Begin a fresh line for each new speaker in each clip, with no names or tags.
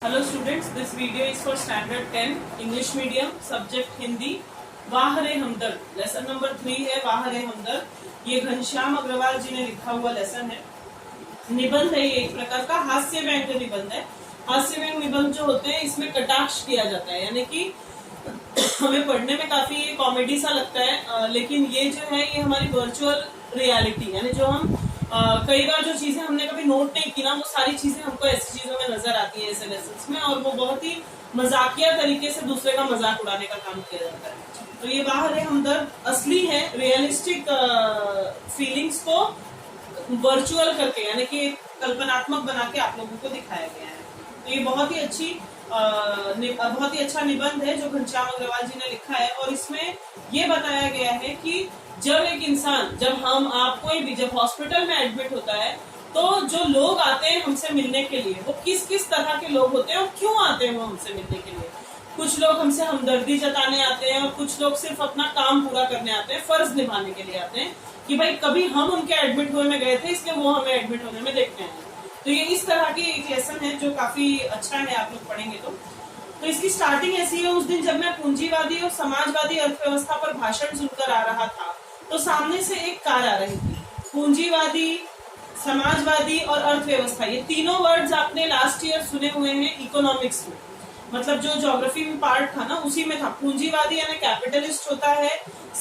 Hello students, this video is for standard 10 English medium subject Hindi. वाह रे हमदर्द lesson number 3 है। वाह रे हमदर्द ये घनश्याम अग्रवाल जी ने लिखा हुआ लेसन है। निबंध है, ये एक प्रकार का हास्य व्यंग्य निबंध है। हास्य व्यंग्य निबंध जो होते हैं इसमें कटाक्ष किया जाता है, यानी कि हमें पढ़ने में काफी कॉमेडी सा लगता है, लेकिन ये जो है ये हमारी वर्चुअल रियलिटी, यानी जो हम कई बार जो चीजें हमने कभी नोट नहीं की ना, वो सारी चीजें हमको ऐसी चीजों में नजर आती है ऐसे लेसन्स में, और वो बहुत ही मजाकिया तरीके से दूसरे का मजाक उड़ाने का काम किया जाता है। तो ये वाह रे हमदर्द असली है, रियलिस्टिक फीलिंग्स को वर्चुअल करके, यानी कि कल्पनात्मक बना के आप लोगों को दिखाया गया है। तो ये बहुत ही अच्छा निबंध है जो घनश्याम अग्रवाल जी ने लिखा है, और इसमें ये बताया गया है कि जब एक इंसान, जब हम आप कोई भी जब हॉस्पिटल में एडमिट होता है, तो जो लोग आते हैं हमसे मिलने के लिए, वो किस किस तरह के लोग होते हैं और क्यों आते हैं वो हमसे मिलने के लिए। कुछ लोग हमसे हमदर्दी जताने आते हैं और कुछ लोग सिर्फ अपना काम पूरा करने आते हैं, फर्ज निभाने के लिए आते हैं कि भाई कभी हम उनके एडमिट होने में गए थे, इसलिए वो हमें एडमिट होने में देखते हैं। तो ये इस तरह की एक लेसन है जो काफी अच्छा है, आप लोग पढ़ेंगे तो इसकी स्टार्टिंग ऐसी है। उस दिन जब मैं पूंजीवादी और समाजवादी अर्थव्यवस्था पर भाषण सुनकर आ रहा था, तो सामने से एक कार आ रही थी। पूंजीवादी, समाजवादी और अर्थव्यवस्था, ये तीनों वर्ड्स आपने लास्ट ईयर सुने हुए हैं इकोनॉमिक्स में, मतलब जो ज्योग्राफी में पार्ट था ना उसी में था। पूंजीवादी यानी कैपिटलिस्ट होता है,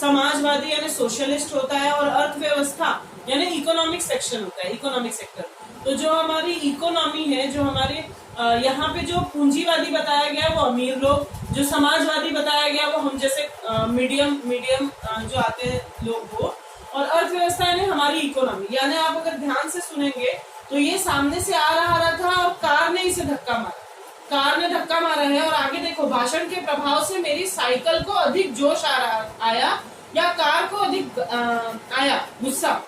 समाजवादी यानी सोशलिस्ट होता है, और अर्थव्यवस्था यानी इकोनॉमिक सेक्शन होता है, इकोनॉमिक सेक्टर। तो जो हमारी इकोनॉमी है, जो हमारे यहाँ पे जो पूंजीवादी बताया गया वो अमीर लोग, जो समाजवादी बताया गया वो हम जैसे मीडियम जो आते हैं लोग वो, और अर्थव्यवस्था यानी हमारी इकोनॉमी। यानी आप अगर ध्यान से सुनेंगे तो ये सामने से आ रहा था और कार ने इसे धक्का मारा, कार ने धक्का मारा है। और आगे देखो, भाषण के प्रभाव से मेरी साइकिल को अधिक जोश आया या कार को अधिक आया गुस्सा,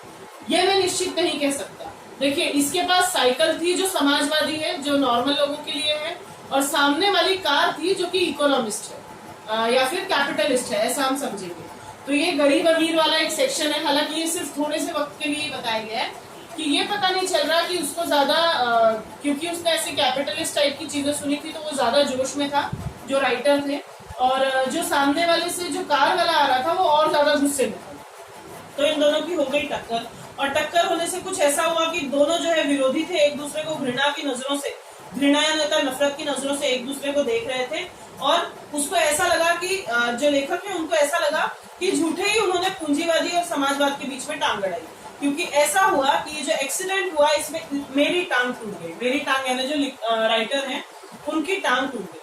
ये मैं निश्चित नहीं कह सकता। देखिए, इसके पास साइकिल थी जो समाजवादी है, जो नॉर्मल लोगों के लिए है, और सामने वाली कार थी जो कि इकोनॉमिस्ट है या फिर कैपिटलिस्ट है, ऐसा हम समझेंगे। तो ये गरीब अमीर वाला एक सेक्शन है। हालांकि ये सिर्फ थोड़े से वक्त के लिए बताया गया है कि ये पता नहीं चल रहा कि उसको ज्यादा क्योंकि उसने ऐसी कैपिटलिस्ट टाइप की चीजें सुनी थी तो वो ज्यादा जोश में था जो राइटर थे, और जो सामने वाले से जो कार वाला आ रहा था वो और ज्यादा गुस्से में था। तो इन दोनों की हो गई टक्कर, और टक्कर होने से कुछ ऐसा हुआ कि दोनों जो है विरोधी थे, एक दूसरे को घृणा की नजरों से, घृणा या नफरत की नजरों से एक दूसरे को देख रहे थे। और उसको ऐसा लगा कि जो लेखक है उनको ऐसा लगा कि झूठे ही उन्होंने पूंजीवादी और समाजवाद के बीच में टांग अड़ाई, क्योंकि ऐसा हुआ कि ये जो एक्सीडेंट हुआ इसमें मेरी टांग टूट गई। मेरी टांग यानी जो राइटर है उनकी टांग टूट गई।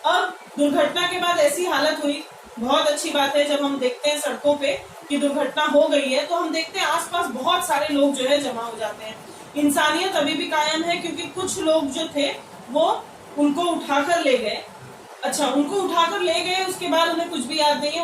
अब दुर्घटना के बाद ऐसी हालत हुई, बहुत अच्छी बात है जब हम देखते हैं सड़कों पे कि दुर्घटना हो गई है तो हम देखते हैं आसपास बहुत सारे लोग जो है जमा हो जाते हैं। इंसानियत अभी भी कायम है, क्योंकि कुछ लोग जो थे वो उनको उठाकर ले गए। अच्छा, उनको उठाकर ले गए, उसके बाद उन्हें कुछ भी याद नहीं है।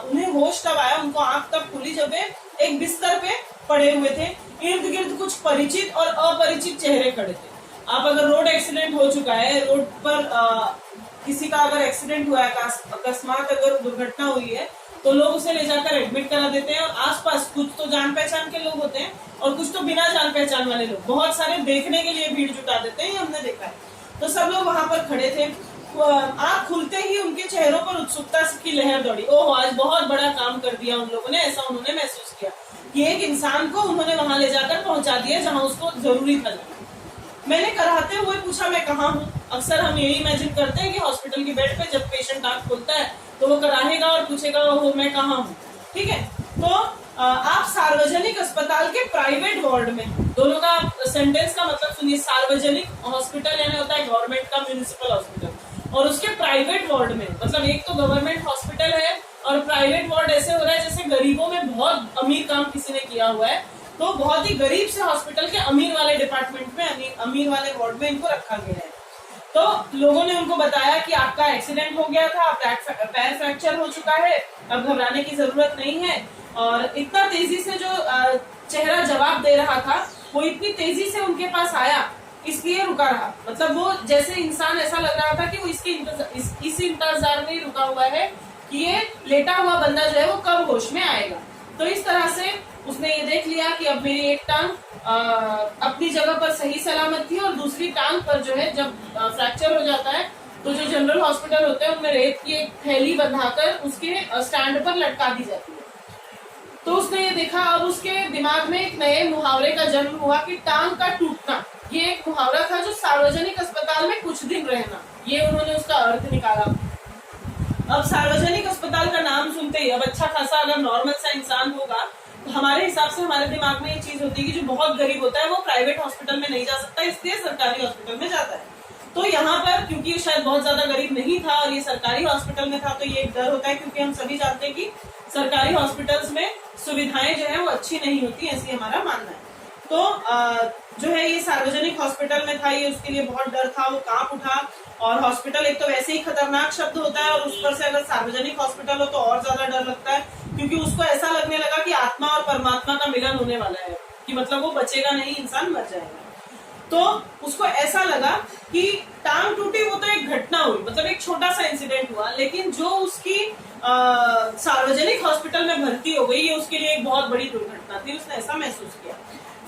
उन्हें होश तब आया, उनको आंख तब खुली जब एक बिस्तर पे पड़े हुए थे। इर्द गिर्द कुछ परिचित और अपरिचित चेहरे खड़े थे। आप अगर रोड एक्सीडेंट हो चुका है, रोड पर किसी का अगर एक्सीडेंट हुआ है, अकस्मात अगर दुर्घटना हुई है, तो लोग उसे ले जाकर एडमिट करा देते हैं, और आसपास कुछ तो जान पहचान के लोग होते हैं और कुछ तो बिना जान पहचान वाले लोग, बहुत सारे देखने के लिए भीड़ जुटा देते हैं, ये हमने देखा है। तो सब लोग वहां पर खड़े थे। आंख खुलते ही उनके चेहरों पर उत्सुकता की लहर दौड़ी। ओह, आज बहुत बड़ा काम कर दिया उन लोगों ने, ऐसा उन्होंने महसूस किया कि एक इंसान को उन्होंने वहां ले जाकर पहुंचा दिया जहां उसको जरूरी था। मैंने कराते हुए पूछा, मैं कहाँ हूँ। अक्सर हम यही इमेजिन करते हैं कि हॉस्पिटल की बेड पे जब पेशेंट आंख खुलता है तो वो कराहेगा और पूछेगा वो मैं कहाँ हूँ, ठीक है। तो आप सार्वजनिक अस्पताल के प्राइवेट वार्ड में, दोनों का सेंटेंस का मतलब सुनिए। सार्वजनिक हॉस्पिटल यानी होता है गवर्नमेंट का म्यूनिसिपल हॉस्पिटल, और उसके प्राइवेट वार्ड में, मतलब एक तो गवर्नमेंट हॉस्पिटल है और प्राइवेट वार्ड ऐसे हो रहा है जैसे गरीबों में बहुत अमीर काम किसी ने किया हुआ है, तो बहुत ही गरीब से हॉस्पिटल के अमीर वाले डिपार्टमेंट में, अमीर वाले वार्ड में इनको रखा गया है। तो लोगों ने उनको बताया कि आपका एक्सीडेंट हो गया था, पैर फ्रैक्चर हो चुका है, अब घबराने की जरूरत नहीं है। और इतना तेजी से जो चेहरा जवाब दे रहा था, वो इतनी तेजी से उनके पास आया, इसलिए रुका रहा। मतलब वो जैसे इंसान, ऐसा लग रहा था कि वो इस इंतजार में रुका हुआ है कि ये लेटा हुआ बंदा जो है वो कब होश में आएगा। तो इस तरह से उसने ये देख लिया कि अब मेरी एक टांग अपनी जगह पर सही सलामत थी और दूसरी टांग पर जो है जब फ्रैक्चर हो तो जो जनरल हॉस्पिटल होते हैं उनमें रेत की एक थैली बंधाकर उसके स्टैंड पर लटका दी जाती है। तो उसने ये देखा, अब उसके दिमाग में एक नए मुहावरे का जन्म हुआ कि टांग का टूटना। ये एक मुहावरा था जो सार्वजनिक अस्पताल में कुछ दिन रहना, ये उन्होंने उसका अर्थ निकाला। अब सार्वजनिक अस्पताल का नाम सुनते ही, अब अच्छा खासा अगर नॉर्मल सा इंसान होगा तो हमारे हिसाब से हमारे दिमाग में ये चीज होती है कि जो बहुत गरीब होता है वो प्राइवेट हॉस्पिटल में नहीं जा सकता, इसलिए सरकारी हॉस्पिटल में जाता है। तो यहाँ पर क्योंकि शायद बहुत ज्यादा गरीब नहीं था और ये सरकारी हॉस्पिटल में था, तो ये एक डर होता है, क्योंकि हम सभी जानते हैं कि सरकारी हॉस्पिटल्स में सुविधाएं जो है वो अच्छी नहीं होती, ऐसी हमारा मानना है। तो जो है ये सार्वजनिक हॉस्पिटल में था, ये उसके लिए बहुत डर था, वो कांप उठा। और हॉस्पिटल एक तो वैसे ही खतरनाक शब्द होता है और उस पर से अगर सार्वजनिक हॉस्पिटल हो तो और ज्यादा डर लगता है, क्योंकि उसको ऐसा लगने लगा कि आत्मा और परमात्मा का मिलन होने वाला है, कि मतलब वो बचेगा नहीं, इंसान मर जाएगा। तो उसको ऐसा लगा कि टांग टूटी वो तो एक घटना हुई, मतलब एक छोटा सा इंसिडेंट हुआ, लेकिन जो उसकी सार्वजनिक हॉस्पिटल में भर्ती हो गई ये उसके लिए एक बहुत बड़ी दुर्घटना थी, उसने ऐसा महसूस किया।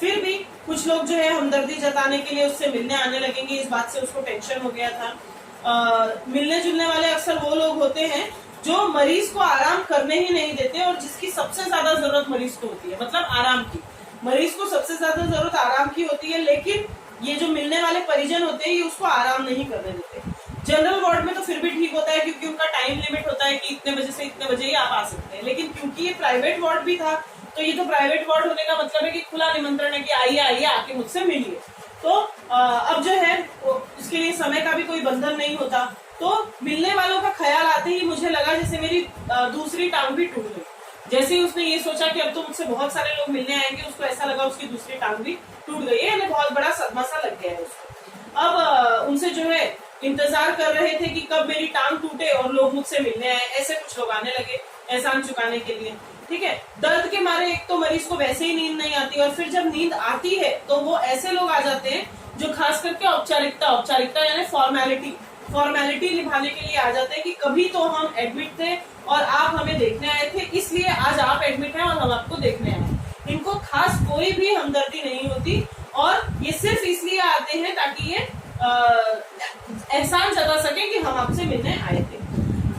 फिर भी कुछ लोग जो है हमदर्दी जताने के लिए उससे मिलने आने लगेंगे, इस बात से उसको टेंशन हो गया था। मिलने जुलने वाले अक्सर वो लोग होते हैं जो मरीज को आराम करने ही नहीं देते और जिसकी सबसे ज्यादा जरूरत मरीज को होती है, मतलब आराम की। मरीज को सबसे ज्यादा जरूरत आराम की होती है, लेकिन ये जो मिलने वाले परिजन होते हैं ये उसको आराम नहीं करने देते। जनरल वार्ड में तो फिर भी ठीक होता है, क्योंकि उनका टाइम लिमिट होता है कि इतने बजे से इतने बजे ही आप आ सकते हैं, लेकिन क्योंकि ये प्राइवेट वार्ड भी था, तो ये तो प्राइवेट वार्ड होने का मतलब है कि खुला निमंत्रण है कि आइए आइए आके मुझसे मिलिए। तो अब जो है इसके लिए समय का भी कोई बंधन नहीं होता। तो मिलने वालों का ख्याल आते ही मुझे लगा जैसे मेरी दूसरी टांग भी टूट गई। जैसे ही उसने ये सोचा कि अब तो मुझसे बहुत सारे लोग मिलने आएंगे, उसको ऐसा लगा उसकी दूसरी टांग भी टूट गई है, यानी बहुत बड़ा सदमा सा लग गया है उसको। अब उनसे जो है इंतजार कर रहे थे कि कब मेरी टांग टूटे और लोग मुझसे मिलने आए, ऐसे कुछ लोग आने लगे एहसान चुकाने के लिए। ठीक है, दर्द के मारे एक तो मरीज को वैसे ही नींद नहीं आती, और फिर जब नींद आती है तो वो ऐसे लोग आ जाते हैं जो खास करके औपचारिकता यानी फॉर्मेलिटी निभाने के लिए आ जाते हैं कि कभी तो हम एडमिट थे और आप हमें देखने आए थे, इसलिए आज आप एडमिट हैं और हम आपको देखने आए। इनको खास कोई भी हमदर्दी नहीं होती और ये सिर्फ इसलिए आते हैं ताकि ये एहसान जता सके कि हम आपसे मिलने आए थे।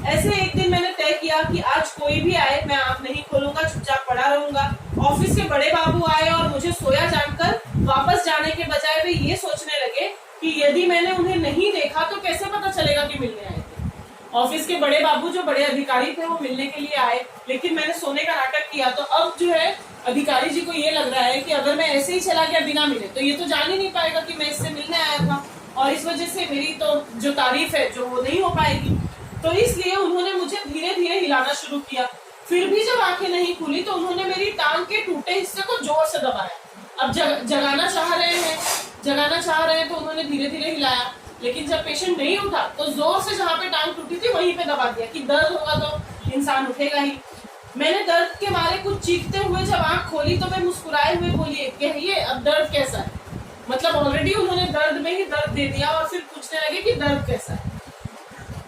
ऐसे एक दिन मैंने तय किया कि आज कोई भी आए मैं आंख नहीं खोलूंगा, चुपचाप पड़ा रहूंगा। ऑफिस के बड़े बाबू आए और मुझे सोया जानकर वापस जाने के बजाय वे ये सोचने लगे कि यदि मैंने उन्हें नहीं देखा तो कैसे पता चलेगा कि मिलने आए थे। ऑफिस के बड़े बाबू जो बड़े अधिकारी थे वो मिलने के लिए आए, लेकिन मैंने सोने का नाटक किया। तो अब जो है अधिकारी जी को ये लग रहा है कि अगर मैं ऐसे ही चला गया बिना मिले तो ये तो जान ही नहीं पाएगा कि मैं इससे मिलने आया था, और इस वजह से मेरी तो जो तारीफ है जो वो नहीं हो पाएगी। तो इसलिए उन्होंने मुझे धीरे धीरे हिलाना शुरू किया। फिर भी जब आंखें नहीं खुली तो उन्होंने मेरी टांग के टूटे हिस्से को जोर से दबाया। अब जगाना चाह रहे हैं तो उन्होंने धीरे धीरे हिलाया, लेकिन जब पेशेंट नहीं उठा तो जोर से जहाँ पे टांग टूटी थी वहीं पे दबा दिया कि दर्द होगा तो इंसान उठेगा ही। मैंने दर्द के मारे कुछ चीखते हुए जब आंख खोली तो मैं मुस्कुराए हुए बोली, कहिए अब दर्द कैसा है। मतलब ऑलरेडी उन्होंने दर्द में ही दर्द दे दिया और फिर पूछने लगे कि दर्द कैसा है।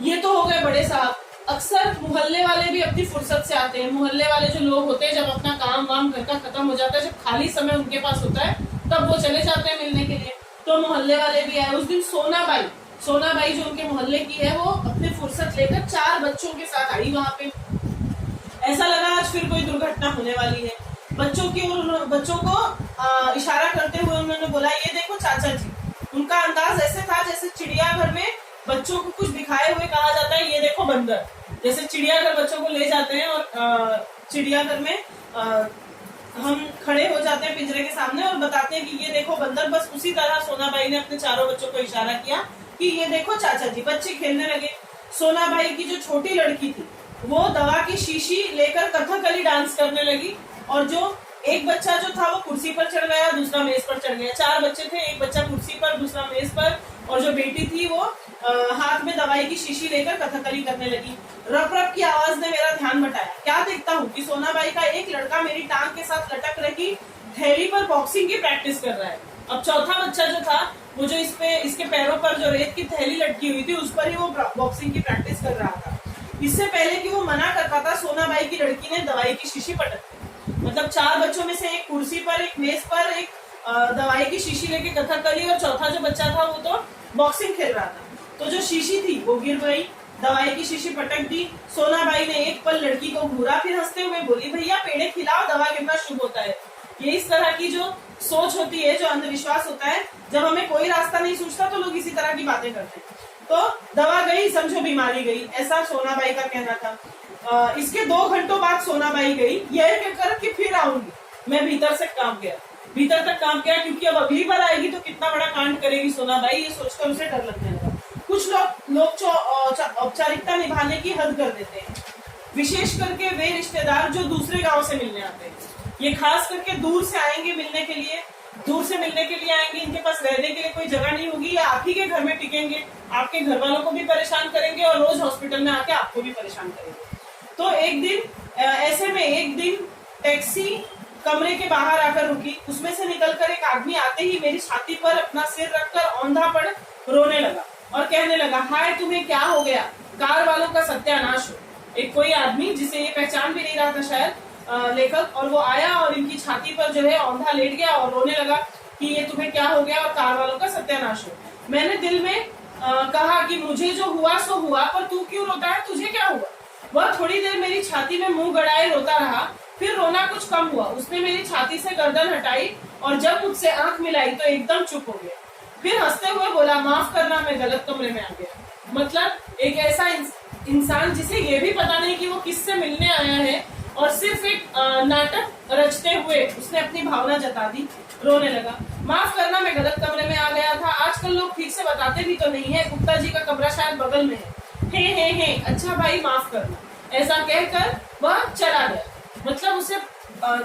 ये तो हो गए बड़े साहब। अक्सर मोहल्ले वाले भी अपनी फुर्सत से आते हैं। मोहल्ले वाले जो लोग होते हैं जब अपना काम वाम घर का खत्म हो जाता है, जब खाली समय उनके पास होता है तब वो चले जाते हैं मिलने के लिए। तो मोहल्ले वाले भी आए। उस दिन सोना बाई जो उनके मोहल्ले की है वो अपनी फुर्सत लेकर 4 बच्चों के साथ आई वहां पे। ऐसा लगा आज फिर कोई दुर्घटना होने वाली है। बच्चों को इशारा करते हुए उन्होंने बोला, ये देखो चाचा जी। उनका अंदाज ऐसे था जैसे चिड़ियाघर में बच्चों को कुछ दिखाए हुए कहा जाता है, ये देखो बंदर। जैसे चिड़ियाघर बच्चों को ले जाते हैं और चिड़ियाघर में हम खड़े हो जाते हैं पिंजरे के सामने और बताते हैं कि ये देखो बंदर। बस उसी तरह सोनाबाई ने अपने 4 बच्चों को इशारा किया कि ये देखो चाचा जी। बच्चे खेलने लगे। सोनाबाई की जो छोटी लड़की थी वो दवा की शीशी लेकर कथकली डांस करने लगी, और जो एक बच्चा जो था वो कुर्सी पर चढ़ गया, दूसरा मेज पर चढ़ गया। 4 बच्चे थे, एक बच्चा कुर्सी पर, दूसरा मेज पर, और जो बेटी थी वो हाथ में दवाई की शीशी लेकर कथकली करने लगी। रप रप की आवाज ने मेरा ध्यान बटाया। क्या देखता हूँ कि सोनाबाई का एक लड़का मेरी टांग के साथ लटक रही थैली पर बॉक्सिंग की प्रैक्टिस कर रहा है। अब चौथा बच्चा जो था वो जो इसके पैरों पर जो रेत की थैली लटकी हुई थी उस पर ही वो बॉक्सिंग की प्रैक्टिस कर रहा था। इससे पहले कि वो मना कर पाता, सोनाबाई की लड़की ने दवाई की शीशी पटक दी। मतलब 4 बच्चों में से एक कुर्सी पर, एक मेज पर, एक दवाई की शीशी लेके कथकली, और चौथा जो बच्चा था वो तो बॉक्सिंग खेल रहा था। तो जो शीशी थी वो गिर गई, दवाई की शीशी पटक दी। सोनाबाई ने एक पल लड़की को घूरा, फिर हंसते हुए बोली, भैया पेड़े खिलाओ, दवा गिरना शुभ होता है। ये इस तरह की जो सोच होती है, जो अंधविश्वास होता है, जब हमें कोई रास्ता नहीं सूझता तो लोग इसी तरह की बातें करते हैं। तो दवा गई समझो बीमारी गई, ऐसा सोनाबाई का कहना था। इसके 2 घंटों बाद सोनाबाई गई, यह कहकर कि फिर आऊंगी। मैं भीतर से काम गया, भीतर तक काम किया, क्योंकि अब अगली बार आएगी तो कितना बड़ा कांड करेगी सोनाबाई, ये सोचकर उसे डर लगने लगा। कुछ लोग औपचारिकता निभाने की हद कर देते हैं, विशेष करके वे रिश्तेदार जो दूसरे गांव से मिलने आते हैं। ये खास करके दूर से आएंगे मिलने के लिए, आएंगे, इनके पास रहने के लिए कोई जगह नहीं होगी, या आप ही के घर में टिकेंगे, आपके घर वालों को भी परेशान करेंगे और रोज हॉस्पिटल में आके आपको भी परेशान करेंगे। तो ऐसे में एक दिन टैक्सी कमरे के बाहर आकर रुकी, उसमें से निकलकर एक आदमी आते ही मेरी छाती पर अपना सिर रखकर औंधा पड़ रोने लगा और कहने लगा, हाय तुम्हें क्या हो गया, कार वालों का सत्यानाश हो। एक कोई आदमी जिसे ये पहचान भी नहीं रहा था शायद लेखक, और वो आया और इनकी छाती पर जो है औंधा लेट गया और रोने लगा कि ये तुम्हें क्या हो गया और कार वालों का सत्यानाश हो। मैंने दिल में कहा कि मुझे जो हुआ सो हुआ, पर तू क्यों रोता है, तुझे क्या हुआ। वह थोड़ी देर मेरी छाती में मुंह गड़ाए रोता रहा, फिर रोना कुछ कम हुआ। उसने मेरी छाती से गर्दन हटाई और जब मुझसे आंख मिलाई तो एकदम चुप हो गया। फिर हंसते हुए बोला, माफ करना मैं गलत कमरे में आ गया। मतलब एक ऐसा इंसान जिसे ये भी पता नहीं कि वो किससे मिलने आया है, और सिर्फ एक नाटक रचते हुए उसने अपनी भावना जता दी, रोने लगा। माफ करना मैं गलत कमरे में आ गया था, आजकल लोग ठीक से बताते भी तो नहीं है, गुप्ता जी का कमरा शायद बगल में है। हे अच्छा भाई माफ करना, ऐसा कहकर वह चला गया। मतलब उसे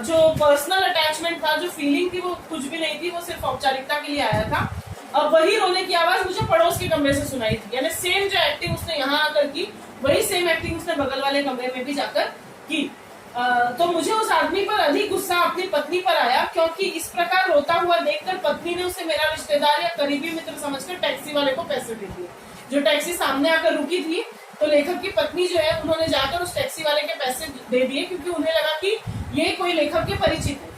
जो पर्सनल अटैचमेंट था, जो फीलिंग थी, वो कुछ भी नहीं थी, वो सिर्फ औपचारिकता के लिए आया था। अब वही रोने की आवाज मुझे पड़ोस के कमरे से सुनाई थी, यानी सेम जो एक्टिंग उसने यहाँ आकर की, वही सेम एक्टिंग उसने बगल वाले कमरे में भी जाकर की। तो मुझे उस आदमी पर अधिक गुस्सा अपनी पत्नी पर आया, क्योंकि इस प्रकार रोता हुआ देखकर पत्नी ने उसे मेरा रिश्तेदार या करीबी मित्र समझकर टैक्सी वाले को पैसे दे दिए। जो टैक्सी सामने आकर रुकी थी, तो लेखक की पत्नी जो है, उन्होंने जाकर उस टैक्सी वाले के पैसे दे दिए, क्योंकि उन्हें लगा कि ये कोई लेखक के परिचित है।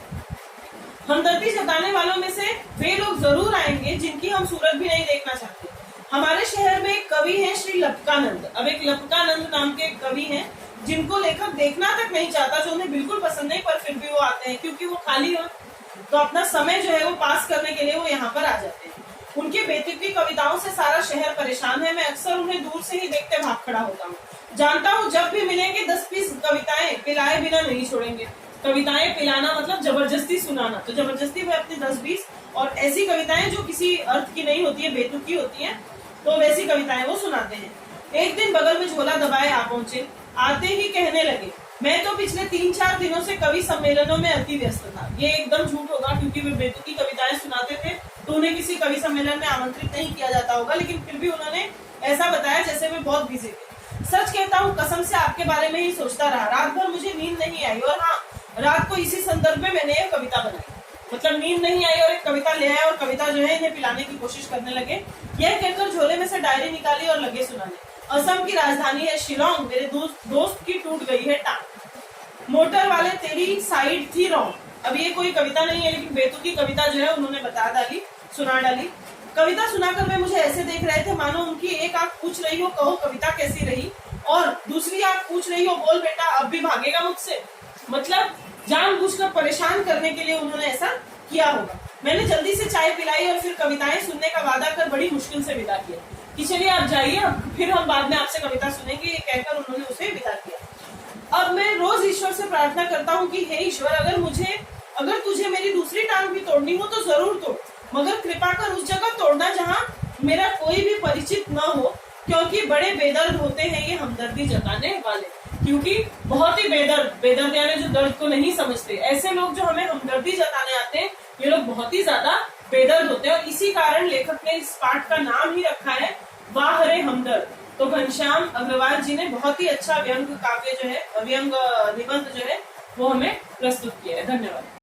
हमदर्दी जताने वालों में से वे लोग जरूर आएंगे जिनकी हम सूरत भी नहीं देखना चाहते। हमारे शहर में एक कवि है श्री लपकानंद। अब एक लपकानंद नाम के कवि हैं जिनको लेखक देखना तक नहीं चाहता, जो उन्हें बिल्कुल पसंद नहीं, पर फिर भी वो आते हैं क्योंकि वो खाली हो, तो अपना समय जो है वो पास करने के लिए वो यहाँ पर आ जाते हैं। उनके बेतुकी कविताओं से सारा शहर परेशान है। मैं अक्सर उन्हें दूर से ही देखते भाग खड़ा होता हूँ। जानता हूँ जब भी मिलेंगे 10-20 कविताएं पिलाए बिना नहीं छोड़ेंगे। कविताएं पिलाना मतलब जबरदस्ती सुनाना, तो जबरदस्ती वे अपनी 10-20 और ऐसी कविताएं जो किसी अर्थ की नहीं होती है, बेतुकी होती है, तो वैसी कविताएं वो सुनाते हैं। एक दिन बगल में झोला दबाए आ पहुंचे। आते ही कहने लगे, मैं तो पिछले 3-4 दिनों से कवि सम्मेलनों में अति व्यस्त था। ये एकदम झूठ होगा, क्योंकि वे बेतुकी कविताएं सुनाते थे तो उन्हें किसी कवि सम्मेलन में आमंत्रित नहीं किया जाता होगा, लेकिन फिर भी उन्होंने ऐसा बताया जैसे वे बहुत बिजी थे। सच कहता हूँ, कसम से आपके बारे में ही सोचता रहा। रात भर मुझे नींद नहीं आई, और हाँ, रात को इसी संदर्भ में मैंने एक कविता बनाई। मतलब नींद नहीं आई और एक कविता ले आए, और कविता जो है इन्हें पिलाने की कोशिश करने लगे। यह कहकर झोले में से डायरी निकाली और लगे सुनाने। असम की राजधानी है शिलोंग, मेरे दोस्त की टूट गई है टांग, मोटर वाले तेरी साइड थी रॉन्ग। अब ये कोई कविता नहीं है, लेकिन बेतुकी कविता जो है उन्होंने सुना डाली। कविता सुनाकर वे मुझे ऐसे देख रहे थे मानो उनकी एक आंख पूछ रही हो, कहो कविता कैसी रही, और दूसरी आंख पूछ रही हो, बोल बेटा अब भी भागेगा मुझसे। मतलब जानबूझकर परेशान करने के लिए उन्होंने ऐसा किया होगा। मैंने जल्दी से चाय पिलाई और फिर कविताएं सुनने का वादा कर बड़ी मुश्किल से विदा किया कि चलिए आप जाइए, फिर हम बाद में आपसे कविता सुनेंगे, ये कहकर उन्होंने उसे विदा किया। अब मैं रोज ईश्वर से प्रार्थना करता हूँ कि हे ईश्वर, अगर तुझे मेरी दूसरी टांग भी तोड़नी हो तो जरूर तोड़, मगर कृपा कर उस जगह तोड़ना जहाँ मेरा कोई भी परिचित न हो, क्योंकि बड़े बेदर्द होते हैं ये हमदर्दी जताने वाले। क्योंकि बहुत ही बेदर्द यानी जो दर्द को नहीं समझते, ऐसे लोग जो हमें हमदर्दी जताने आते हैं, ये लोग बहुत ही ज्यादा बेदर्द होते हैं। और इसी कारण लेखक ने इस पाठ का नाम ही रखा है वाह रे हमदर्द। तो घनश्याम अग्रवाल जी ने बहुत ही अच्छा व्यंग काव्य जो है, व्यंग निबंध जो है वो हमें प्रस्तुत किया है। धन्यवाद।